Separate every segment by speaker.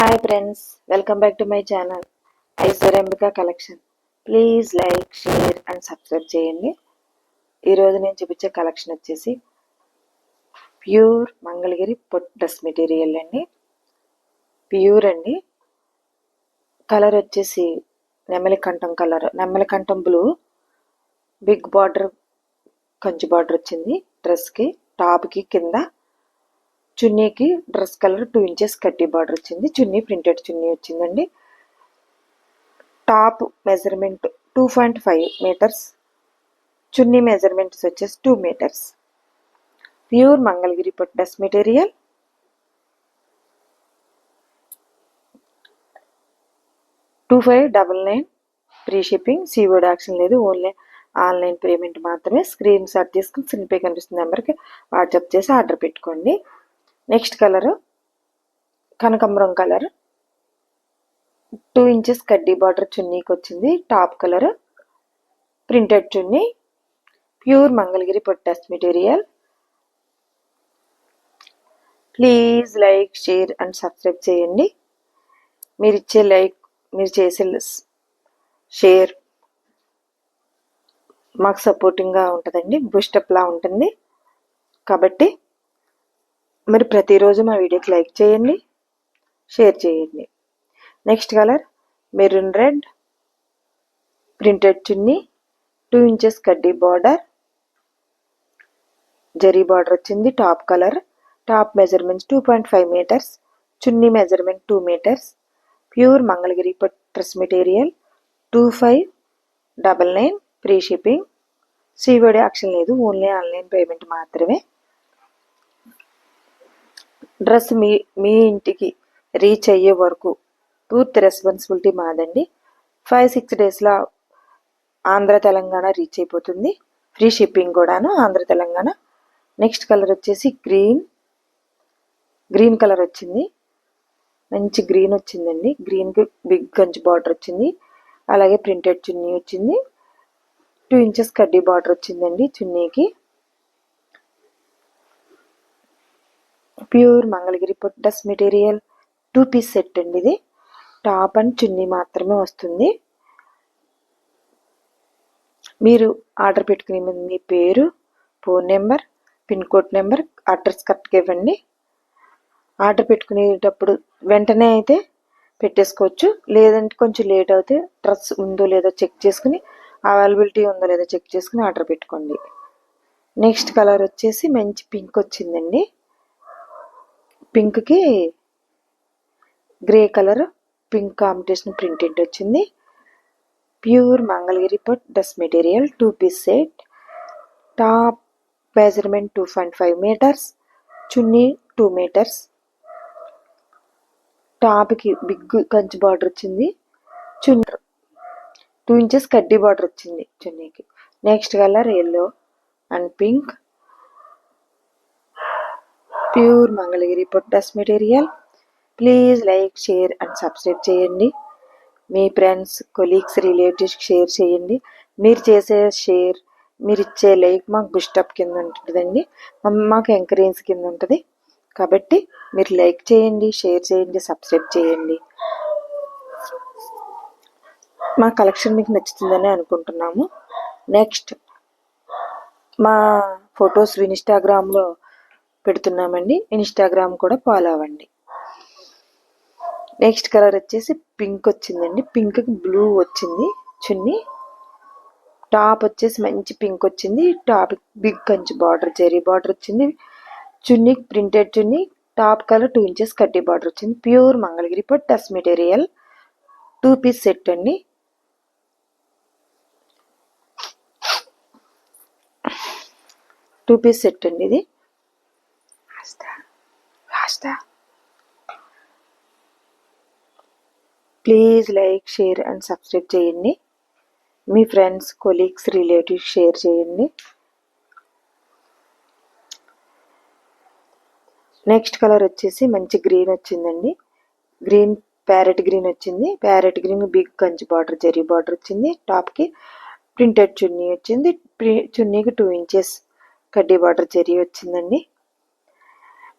Speaker 1: Hi friends, welcome back to my channel Aishwaryambika collection. Please like, share and subscribe చేయండి. ఈరోజు నేను చూపించే collection వచ్చేసి ప్యూర్ మంగళగిరి పొట్ డ్రెస్ మెటీరియల్ అండి. ప్యూర్ అండి. కలర్ వచ్చేసి నెమలికంఠం కలర్, నెమలికంఠం blue, big border, Kanchi border వచ్చింది డ్రెస్కి. టాప్కి కింద చున్నీకి డ్రెస్ కలర్ 2 ఇంచెస్ కట్టి బార్డర్ వచ్చింది. చున్నీ ప్రింటెడ్ చున్నీ వచ్చిందండి. Top measurement 2.5 metres, chunni measurements వచ్చేసి 2 మీటర్స్. ప్యూర్ మంగళగిరి పట్టు dress material. $2599 free shipping. COD యాక్షన్ లేదు, ఓన్లీ ఆన్లైన్ పేమెంట్ మాత్రమే. స్క్రీన్ షాట్ తీసుకుని స్క్రీన్ పే కనిపిస్తున్న నెంబర్కి వాట్సాప్ చేసి ఆర్డర్ పెట్టుకోండి. నెక్స్ట్ కలర్ కనకాంబరం కలర్, 2 ఇంచెస్ కడ్డీ బార్డర్ చున్నీకి వచ్చింది. టాప్ కలర్ ప్రింటెడ్ చున్నీ. ప్యూర్ మంగళగిరి పట్టు dress material. Please like, share and subscribe చేయండి. మీరు ఇచ్చే లైక్, మీరు చేసే షేర్ మాకు సపోర్టింగ్గా ఉంటుందండి, బూస్టప్లా ఉంటుంది. కాబట్టి మరి ప్రతిరోజు మా వీడియోకి లైక్ చేయండి, షేర్ చేయండి. Next colour maroon red, printed chunni, 2 inches కడ్డీ బార్డర్, జరీ బార్డర్ వచ్చింది. Top colour, top measurements 2.5 metres, chunni measurement 2 metres. Pure Mangalagiri పట్టు dress material. 2599 free shipping. COD యాక్షన్ లేదు, ఓన్లీ ఆన్లైన్ పేమెంట్ మాత్రమే. డ్రెస్ మీ ఇంటికి రీచ్ అయ్యే వరకు పూర్తి రెస్పాన్సిబిలిటీ మాదండి. 5-6 డేస్లో ఆంధ్ర తెలంగాణ రీచ్ అయిపోతుంది. ఫ్రీ షిప్పింగ్ కూడాను ఆంధ్ర తెలంగాణ. నెక్స్ట్ కలర్ వచ్చేసి గ్రీన్ కలర్ వచ్చింది. మంచి గ్రీన్ వచ్చిందండి. గ్రీన్కి బిగ్ కంచి బార్డర్ వచ్చింది. అలాగే ప్రింటెడ్ చున్నీ వచ్చింది. 2 ఇంచెస్ కడ్డీ బార్డర్ వచ్చిందండి చున్నీకి. ప్యూర్ మంగళగిరి పట్టు డ్రెస్ మెటీరియల్. 2 పీస్ సెట్ అండి ఇది. టాప్ అండ్ చున్నీ మాత్రమే వస్తుంది. మీరు ఆర్డర్ పెట్టుకునే ముందు మీ పేరు, phone number, pin code number, address కరెక్ట్గా ఇవ్వండి. ఆర్డర్ పెట్టుకునేటప్పుడు వెంటనే అయితే పెట్టేసుకోవచ్చు, లేదంటే కొంచెం లేట్ అవుతే డ్రెస్ ఉందో లేదో చెక్ చేసుకుని, అవైలబిలిటీ ఉందో లేదో చెక్ చేసుకుని ఆర్డర్ పెట్టుకోండి. నెక్స్ట్ కలర్ వచ్చేసి మంచి పింక్ వచ్చిందండి. పింక్కి grey colour, pink combination printed వచ్చింది. ప్యూర్ మంగళగిరి పట్టు dress material. 2 piece set. Top measurement 2.5 metres, chunni 2 metres. టాప్కి బిగ్ కంచి బార్డర్ వచ్చింది. చున్నీ 2 ఇంచెస్ కడ్డీ బార్డర్ వచ్చింది చున్నీకి. Next colour yellow and pink. Pure Mangalagiri పట్టు dress material. Please like, share and subscribe చేయండి. మీ ఫ్రెండ్స్, కొలీగ్స్, రిలేటివ్స్కి షేర్ చేయండి. మీరు చేసే షేర్, మీరు ఇచ్చే లైక్ మాకు బూస్టప్ కింద ఉంటుందండి, మాకు ఎంకరేజ్ కింద ఉంటుంది. కాబట్టి మీరు లైక్ చేయండి, షేర్ చేయండి, సబ్స్క్రైబ్ చేయండి. మా కలెక్షన్ మీకు నచ్చుతుందని అనుకుంటున్నాము. నెక్స్ట్ మా ఫొటోస్ ఇన్స్టాగ్రామ్లో పెడుతున్నామండి, ఇన్స్టాగ్రామ్ కూడా ఫాలో అవ్వండి. నెక్స్ట్ కలర్ వచ్చేసి పింక్ వచ్చిందండి. పింక్కి బ్లూ వచ్చింది చున్నీ. టాప్ వచ్చేసి మంచి పింక్ వచ్చింది. Top big Kanchi border, zari border వచ్చింది. Chunni printed chunni. Top colour 2 inches కడ్డీ బార్డర్ వచ్చింది. ప్యూర్ మంగళగిరి పట్టు డ్రెస్ మెటీరియల్. 2 పీస్ సెట్ అండి. ఇది please like, share and subscribe చేయండి. మీ ఫ్రెండ్స్, కొలీగ్స్, రిలేటివ్స్ షేర్ చేయండి. నెక్స్ట్ కలర్ వచ్చేసి మంచి గ్రీన్ వచ్చిందండి. గ్రీన్ ప్యారెట్ గ్రీన్ వచ్చింది. Parrot green big Kanchi border, zari border వచ్చింది. టాప్కి ప్రింటెడ్ చున్నీ వచ్చింది. చున్నీకి 2 ఇంచెస్ కడ్డీ బార్డర్ జరీ వచ్చిందండి.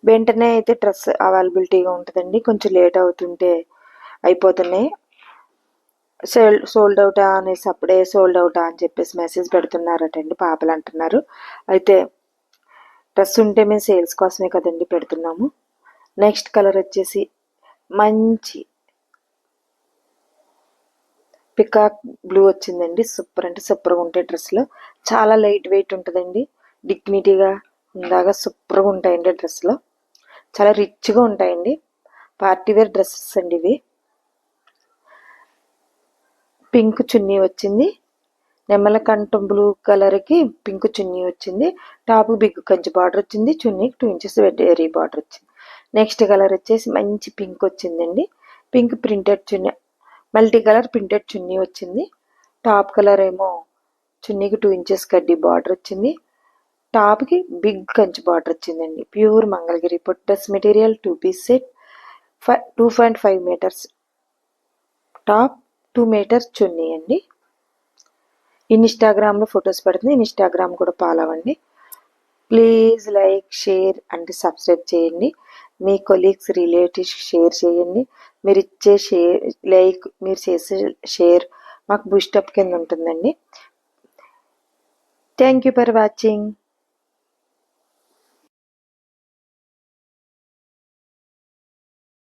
Speaker 1: వెంటనే అయితే డ్రెస్ అవైలబిలిటీగా ఉంటుందండి. కొంచెం లేట్ అవుతుంటే అయిపోతున్నాయి. సోల్డ్ అవుటా అనేసి అప్పుడే సోల్డ్ అవుటా అని చెప్పేసి మెసేజ్ పెడుతున్నారటండి, పాపలు అంటున్నారు. అయితే డ్రెస్ ఉంటే మేము సేల్స్ కోసమే కదండి పెడుతున్నాము. నెక్స్ట్ కలర్ వచ్చేసి మంచి పికాక్ బ్లూ వచ్చిందండి. సూపర్ అంటే సూపర్గా ఉంటాయి డ్రెస్లో. చాలా లైట్ వెయిట్ ఉంటుందండి. డిగ్నిటీగా ఉందాగా సూపర్గా ఉంటాయండి డ్రెస్లో. చాలా రిచ్గా ఉంటాయండి. పార్టీ వేర్ డ్రెస్సెస్ అండి ఇవి. పింక్ చున్నీ వచ్చింది. నెమలకంఠం బ్లూ కలర్కి పింక్ చున్నీ వచ్చింది. టాప్ బిగ్ కంచి బార్డర్ వచ్చింది. చున్నీకి 2 ఇంచెస్ వెరీ బార్డర్ వచ్చింది. నెక్స్ట్ కలర్ వచ్చేసి మంచి పింక్ వచ్చిందండి. పింక్ ప్రింటెడ్ చున్నీ, మల్టీ కలర్ ప్రింటెడ్ చున్నీ వచ్చింది. టాప్ కలర్ ఏమో చున్నీకి 2 ఇంచెస్ కడ్డీ బార్డర్ వచ్చింది. టాప్కి బిగ్ కంచి బార్డర్ వచ్చిందండి. ప్యూర్ మంగళగిరి పొట్టస్ material 2 piece set. 2.5 metres top, 2 metres chunni అండి. ఇన్స్టాగ్రామ్లో ఫొటోస్ పెడుతుంది. ఇన్స్టాగ్రామ్ కూడా ఫాలో అవ్వండి. Please like, share and subscribe చేయండి. మీ కొలీగ్స్, రిలేటివ్స్ షేర్ చేయండి. మీరు ఇచ్చే లైక్, మీరు చేసే షేర్ మాకు బూస్టప్ కింద ఉంటుందండి. Thank you for watching.